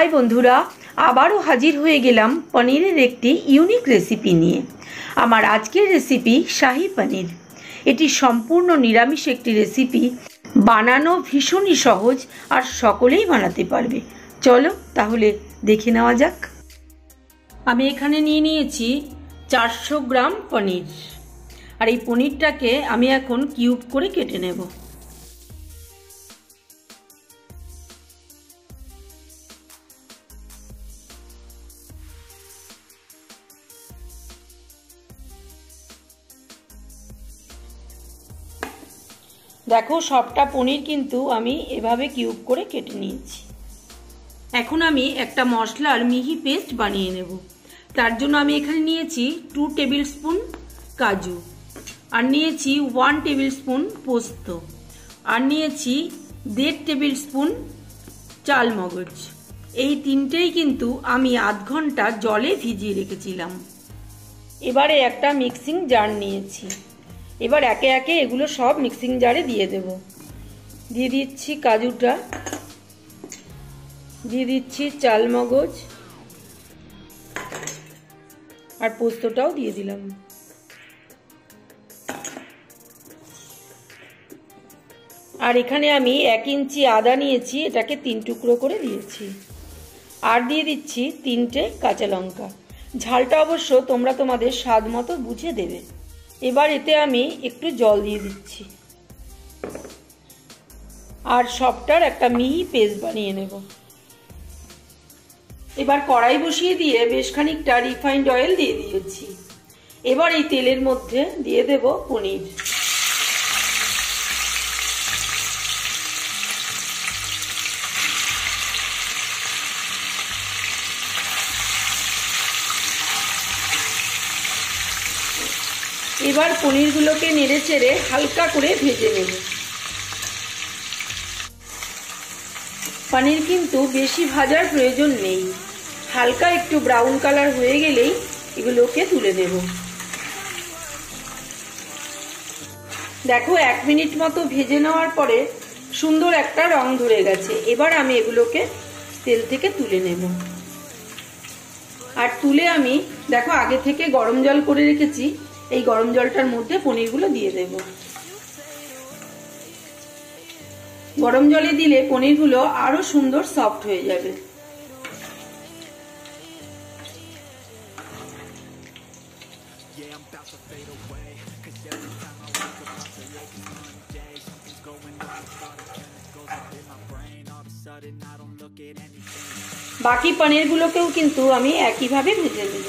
हाय बंधुरा आबारो हाजिर हुए गेलाम पनीरेर एकटी यूनिक रेसिपि निये। आमार आजकेर रेसिपि शाही पनीर। एटी सम्पूर्ण निरामिष एकटी रेसिपि, बानानो भीषणই सहज और सकलेई बानाते पारबे। चलो ताहले देखे नेওয়া যাক। आमी एखाने निये निয়েছি 400 ग्राम पनीर और এই পনিরটাকে আমি এখন কিউব করে কেটে নেব। देखो सबटा पनीर किन्तु आमी एभावे किউব करे केटे निয়েছি। এখন আমি একটা মশলার মিহি পেস্ট বানিয়ে নেব। তার জন্য আমি এখানে নিয়েছি 2 টেবিল স্পুন কাজু, আর নিয়েছি 1 টেবিল স্পুন পোস্ত, আর নিয়েছি 1.5 টেবিল স্পুন চালমগজ। এই তিনটেই কিন্তু আমি আধ ঘন্টা জলে ভিজিয়ে রেখেছিলাম। এবারে একটা মিক্সিং জার নিয়েছি। এবার একে একে এগুলো সব মিক্সিং জারে দিয়ে দেব। দিয়ে দিচ্ছি কাজুটা, দিয়ে দিচ্ছি চালমগজ আর পোস্তটাও দিয়ে দিলাম। আর এখানে আমি 1 ইঞ্চি আদা নিয়েছি, এটাকে 3 টুকরো করে দিয়েছি। আর দিয়ে দিচ্ছি 3টে কাঁচা লঙ্কা। ঝালটা অবশ্য তোমরা তোমাদের স্বাদ মতো বুঝে দেবে। এবার এতে আমি একটু জল দিয়ে দিচ্ছি আর সবটার একটা মিহি পেস্ট বানিয়ে নেব। এবার কড়াই বসিয়ে দিয়ে বেশ খানিকটা রিফাইন্ড অয়েল দিয়ে দিয়েছি। এবার এই তেলের মধ্যে দিয়ে দেব পনির। এবার পনিরগুলোকে নেড়ে চেড়ে হালকা করে ভেজে নেব। পনির কিন্তু বেশি ভাজার প্রয়োজন নেই, হালকা একটু ব্রাউন কালার হয়ে গেলেই এগুলোকে তুলে নেব। দেখো 1 মিনিট মতো ভেজে নেওয়ার পরে সুন্দর একটা রং ধরে গেছে। এবার আমি এগুলোকে তেল থেকে তুলে নেব। আর তুলে আমি দেখো আগে থেকে গরম জল করে রেখেছি, এই গরম জলটার মধ্যে পনিরগুলো দিয়ে দেব। গরম জলে দিলে পনিরগুলো আরো সুন্দর সফট হয়ে যাবে। বাকি পনিরগুলোকেও কিন্তু আমি একইভাবে ভেজে নেব।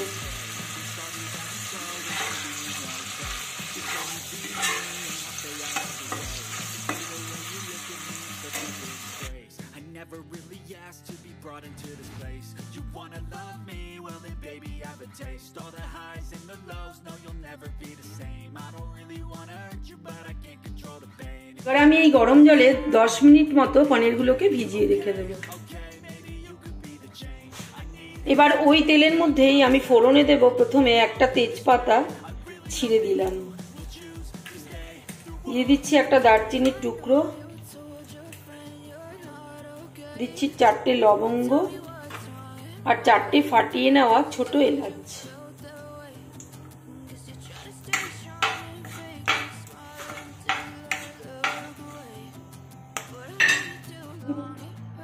এবার আমি এই গরম জলে 10 মিনিট মতো পনিরগুলোকে ভিজিয়ে রেখে দেব। এবার ওই তেলের মধ্যেই আমি ফোড়নে দেব প্রথমে একটা তেজপাতা ছিঁড়ে দিলাম, দিয়ে দিচ্ছি একটা দারচিনির টুকরো, দিচ্ছি 4টে লবঙ্গ আর 4টে ফাটিয়ে নেওয়া ছোট এলাচ।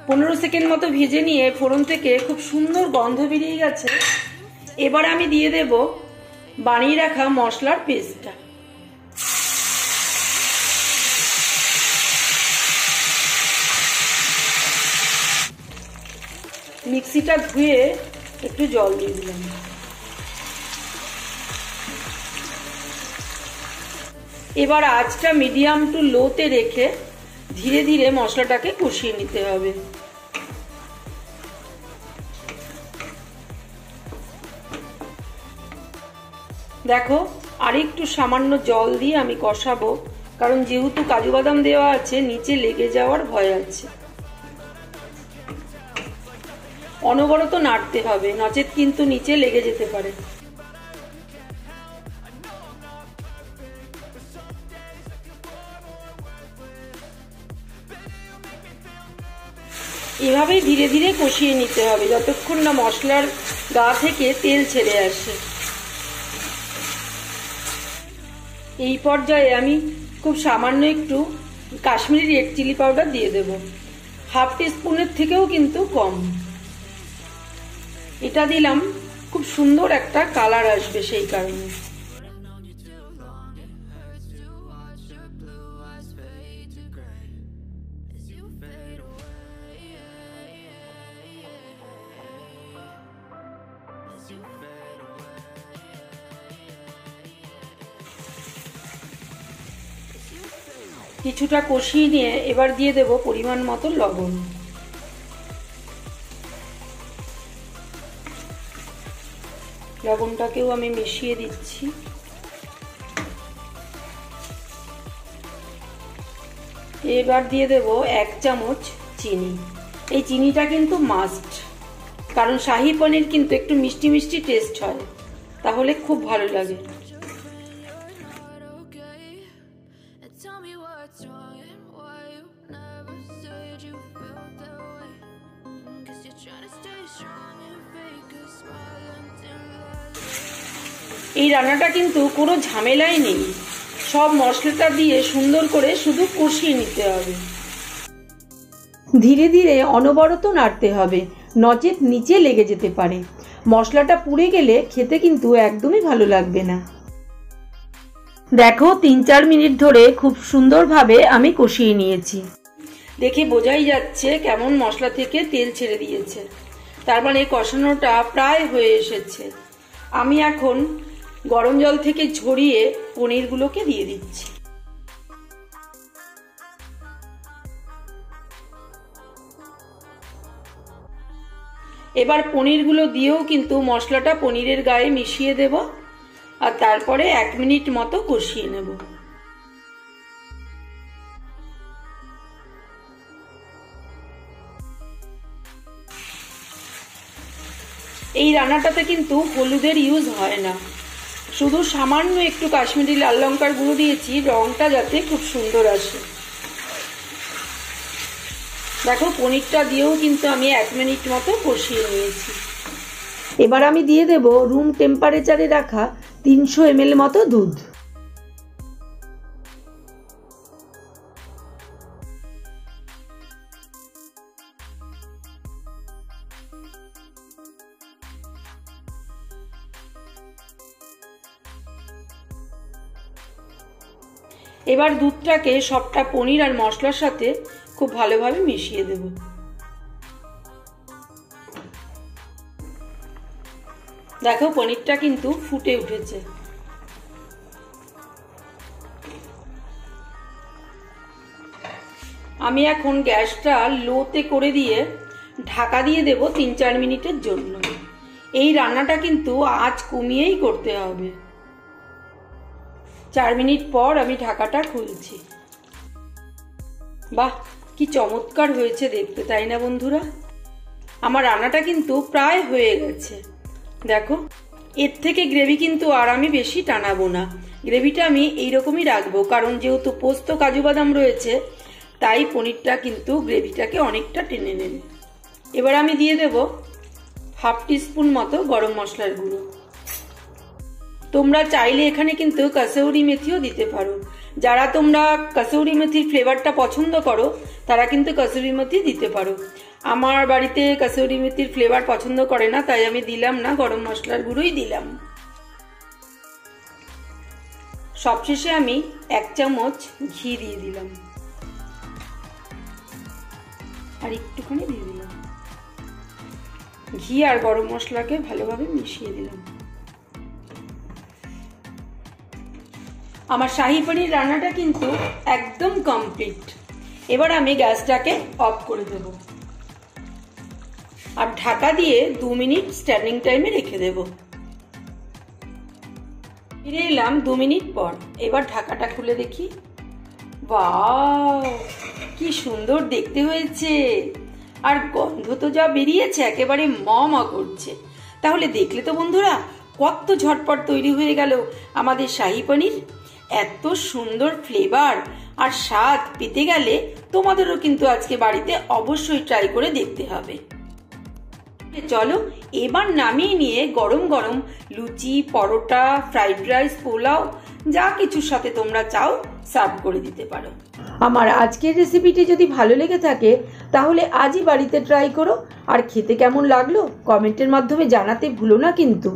15 সেকেন্ড মতো ভেজে নিয়ে ফোড়ন থেকে খুব সুন্দর গন্ধ বেরিয়ে গেছে। এবার আমি দিয়ে দেব বানিয়ে রাখা মশলার পেস্টটা। মিক্সিটা ধুয়ে একটু জল দিয়ে দিলাম। এবার আঁচটা মিডিয়াম টু লোতে রেখে ধীরে ধীরে মশলাটাকে কষিয়ে নিতে হবে। দেখো আর একটু সামান্য জল দিয়ে আমি কষাবো, কারণ যেহেতু কাজু বাদাম দেওয়া আছে নিচে লেগে যাওয়ার ভয় আছে। অনবরত নাড়তে হবে, নচেত কিন্তু নিচে লেগে যেতে পারে। এভাবেই ধীরে ধীরে কষিয়ে নিতে হবে যতক্ষণ না মশলার গা থেকে তেল ছেড়ে আসে। এই পর্যায়ে আমি খুব সামান্য একটু কাশ্মীরি রেড চিলি পাউডার দিয়ে দেব, 1/2 টিস্পুনের থেকেও কিন্তু কম। এটা দিলাম খুব সুন্দর একটা কালার আসবে সেই কারণে। কিছুটা কষিয়ে নিয়ে এবার দিয়ে দেব পরিমাণ মতো লবণ। লবণটাকেও আমি মিশিয়ে দিচ্ছি। এবার দিয়ে দেব 1 চামচ চিনি। এই চিনিটা কিন্তু মাস্ট, কারণ শাহী পনির কিন্তু একটু মিষ্টি মিষ্টি টেস্ট হয়, তাহলে খুব ভালো লাগে। এই রান্নাটা কিন্তু কোনো ঝামেলাই নেই, সব মশলাটা দিয়ে সুন্দর করে শুধু কষিয়ে নিতে হবে। ধীরে ধীরে অনবরত নাড়তে হবে, নচেত নিচে লেগে যেতে পারে। মশলাটা পুড়ে গেলে খেতে কিন্তু একদমই ভালো লাগবে না। দেখো 3-4 মিনিট ধরে খুব সুন্দরভাবে আমি কষিয়ে নিয়েছি। দেখে বোঝাই যাচ্ছে কেমন মশলা থেকে তেল ছেড়ে দিয়েছে, তার মানে কষানোটা প্রায় হয়ে এসেছে। আমি এখন গরম জল থেকে ঝরিয়ে পনিরগুলোকে দিয়ে দিচ্ছি। এবার পনিরগুলো দিয়েও কিন্তু মশলাটা পনিরের গায়ে মিশিয়ে দেব, আর তারপরে 1 মিনিট মতো কষিয়ে নেব। এই রান্নাটাতে কিন্তু হলুদের ইউজ হয় না, শুধু সামান্য একটু কাশ্মীরি লাল লঙ্কার গুঁড়ো দিয়েছি, রংটা যাতে খুব সুন্দর আসে। দেখো পনিরটা দিয়েও কিন্তু আমি 1 মিনিট মতো কষিয়ে নিয়েছি। এবার আমি দিয়ে দেব রুম টেম্পারেচারে রাখা 300 ml মতো দুধ। এবার দুধটাকে সবটা পনির আর মশলার সাথে খুব ভালোভাবে মিশিয়ে দেব। দেখো পনিরটা কিন্তু ফুটে উঠেছে। আমি এখন গ্যাসটা লোতে করে দিয়ে ঢাকা দিয়ে দেব 3-4 মিনিটের জন্য। এই রান্নাটা কিন্তু আঁচ কমিয়েই করতে হবে। 4 মিনিট পর আমি ঢাকাটা খুলছি। বাহ, কি চমৎকার হয়েছে দেখতে, তাই না বন্ধুরা? আমার রান্নাটা কিন্তু প্রায় হয়ে গেছে। দেখো এর থেকে গ্রেভি কিন্তু আর আমি বেশি টানাবো না, গ্রেভিটা আমি এইরকমই রাখবো, কারণ যেহেতু পোস্ত কাজু বাদাম রয়েছে তাই পনিরটা কিন্তু গ্রেভিটাকে অনেকটা টেনে নেবে। এবার আমি দিয়ে দেব 1/2 টিস্পুন মতো গরম মশলার গুঁড়ো। তোমরা চাইলে এখানে কিন্তু কসুরি মেথিও দিতে পারো। যারা তোমরা কসুরি মেথির ফ্লেভারটা পছন্দ করো তারা কিন্তু কসুরি মেথি দিতে পারো। আমার বাড়িতে কসুরি মেথির ফ্লেভার পছন্দ করে না, তাই আমি দিলাম না, গরম মশলার গুঁড়োই দিলাম। সবশেষে আমি 1 চামচ ঘি দিয়ে দিলাম, আর একটুখানি দিয়ে দিলাম। ঘি আর গরম মশলাকে ভালোভাবে মিশিয়ে দিলাম। আমার শাহী পনির রান্নাটা কিন্তু একদম কমপ্লিট। এবার আমি গ্যাসটাকে অফ করে দেব আর ঢাকা দিয়ে 2 মিনিট স্ট্যান্ডিং টাইমে রেখে দেব। ফিরে এলাম 2 মিনিট পর। এবার ঢাকাটা খুলে দেখি। বাহ, কি সুন্দর দেখতে হয়েছে, আর গন্ধ তো যা বেরিয়েছে একেবারে ম করছে। তাহলে দেখলে তো বন্ধুরা কত ঝটপট তৈরি হয়ে গেল আমাদের শাহী পনির। এত সুন্দর ফ্লেভার আর স্বাদ পেতে গেলে তোমাদেরও কিন্তু আজকে বাড়িতে অবশ্যই ট্রাই করে দেখতে হবে। চলো এবার নামিয়ে নিয়ে গরম গরম লুচি, পরোটা, ফ্রাইড রাইস, পোলাও যা কিছুর সাথে তোমরা চাও সার্ভ করে দিতে পারো। আমার আজকের রেসিপিটি যদি ভালো লেগে থাকে তাহলে আজই বাড়িতে ট্রাই করো, আর খেতে কেমন লাগলো কমেন্টের মাধ্যমে জানাতে ভুলো না কিন্তু।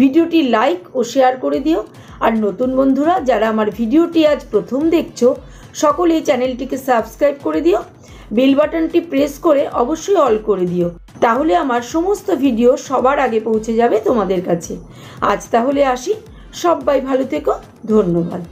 ভিডিওটি লাইক ও শেয়ার করে দিও। আর নতুন বন্ধুরা যারা আমার ভিডিওটি আজ প্রথম দেখছো সকলেই চ্যানেলটিকে সাবস্ক্রাইব করে দিও, বেল বাটনটি প্রেস করে অবশ্যই অল করে দিও, তাহলে আমার সমস্ত ভিডিও সবার আগে পৌঁছে যাবে তোমাদের কাছে। আজ তাহলে আসি, সবাই ভালো থেকো, ধন্যবাদ।